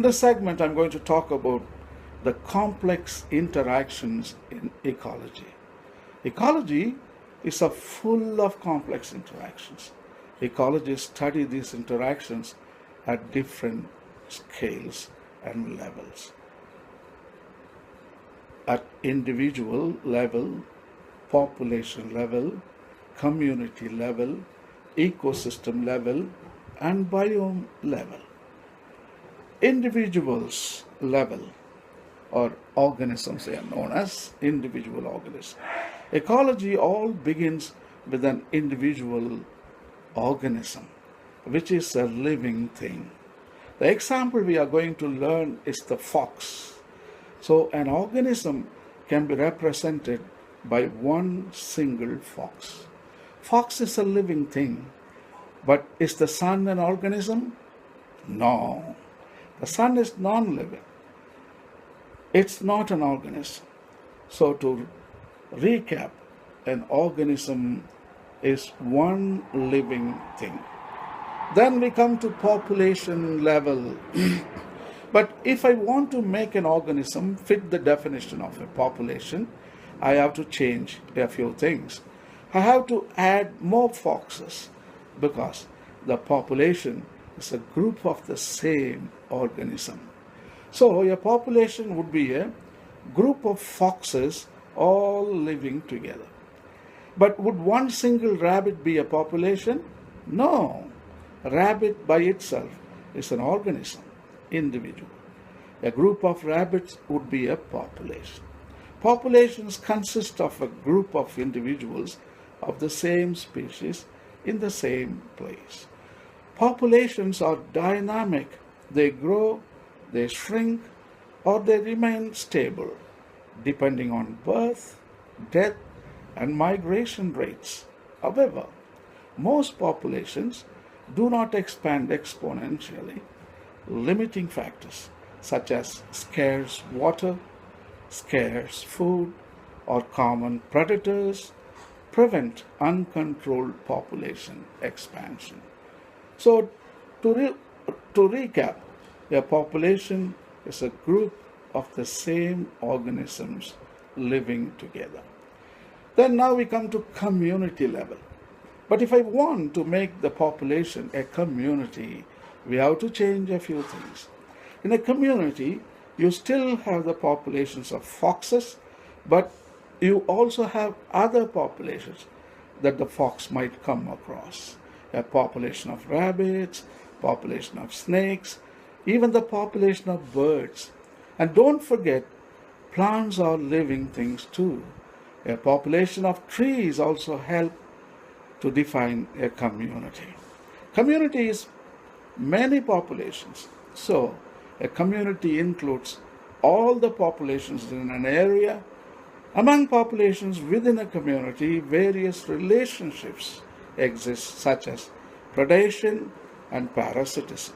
In this segment, I'm going to talk about the complex interactions in ecology. Ecology is full of complex interactions. Ecologists study these interactions at different scales and levels. At individual level, population level, community level, ecosystem level, and biome level. Individuals level, or organisms, they are known as individual organisms. Ecology all begins with an individual organism, which is a living thing. The example we are going to learn is the fox. So an organism can be represented by one single fox. Fox is a living thing, but is the sun an organism? No. The sun is non-living. It's not an organism. So to recap, an organism is one living thing. Then we come to population level. But if I want to make an organism fit the definition of a population, I have to change a few things. I have to add more foxes because the population is a group of the same organism. So a population would be a group of foxes all living together. But would one single rabbit be a population? No. A rabbit by itself is an organism, individual. A group of rabbits would be a population. Populations consist of a group of individuals of the same species in the same place. Populations are dynamic. They grow, they shrink, or they remain stable, depending on birth, death, and migration rates. However, most populations do not expand exponentially. Limiting factors such as scarce water, scarce food, or common predators prevent uncontrolled population expansion. So, to recap, a population is a group of the same organisms living together. Then now we come to community level. But if I want to make the population a community, we have to change a few things. In a community, you still have the populations of foxes, but you also have other populations that the fox might come across. A population of rabbits, population of snakes, even the population of birds. And don't forget, plants are living things too. A population of trees also help to define a community. Community is many populations. So, a community includes all the populations in an area. Among populations within a community, various relationships exist, such as predation and parasitism.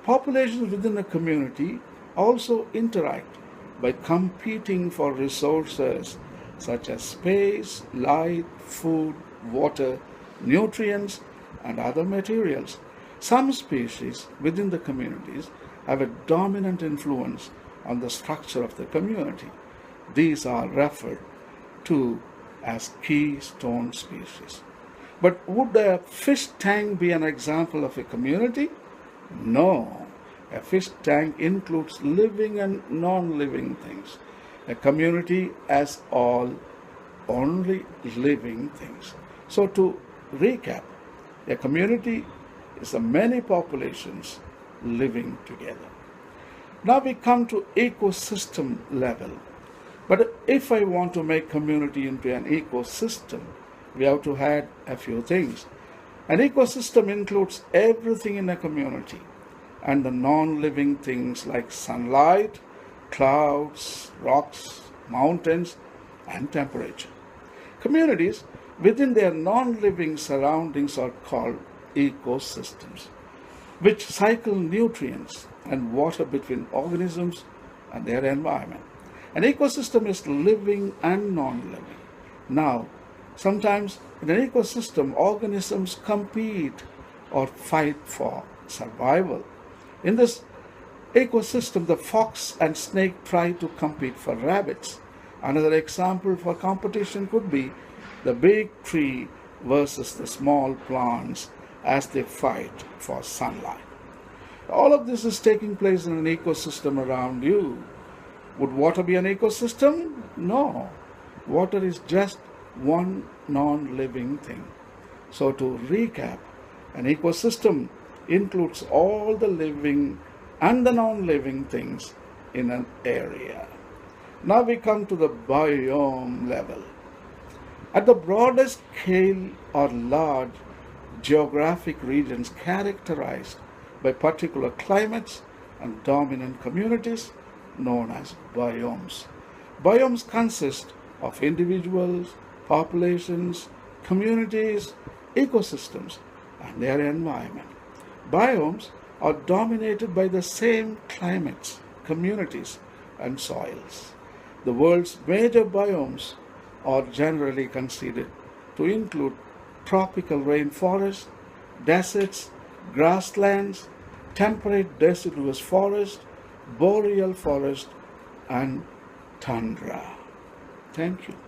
Populations within a community also interact by competing for resources such as space, light, food, water, nutrients, and other materials. Some species within the communities have a dominant influence on the structure of the community. These are referred to as keystone species. But would a fish tank be an example of a community? No. A fish tank includes living and non-living things. A community has all only living things. So to recap, a community is a many populations living together. Now we come to ecosystem level. But if I want to make community into an ecosystem, we have to add a few things. An ecosystem includes everything in a community and the non-living things like sunlight, clouds, rocks, mountains, and temperature. Communities within their non-living surroundings are called ecosystems, which cycle nutrients and water between organisms and their environment. An ecosystem is living and non-living. Now, sometimes in an ecosystem, organisms compete or fight for survival. In this ecosystem, the fox and snake try to compete for rabbits. Another example for competition could be the big tree versus the small plants as they fight for sunlight. All of this is taking place in an ecosystem around you. Would water be an ecosystem? No. Water is just one non-living thing. So to recap, an ecosystem includes all the living and the non-living things in an area. Now we come to the biome level. At the broadest scale are large geographic regions characterized by particular climates and dominant communities known as biomes. Biomes consist of individuals, populations, communities, ecosystems, and their environment. Biomes are dominated by the same climates, communities, and soils. The world's major biomes are generally considered to include tropical rainforests, deserts, grasslands, temperate deciduous forest, boreal forest, and tundra. Thank you.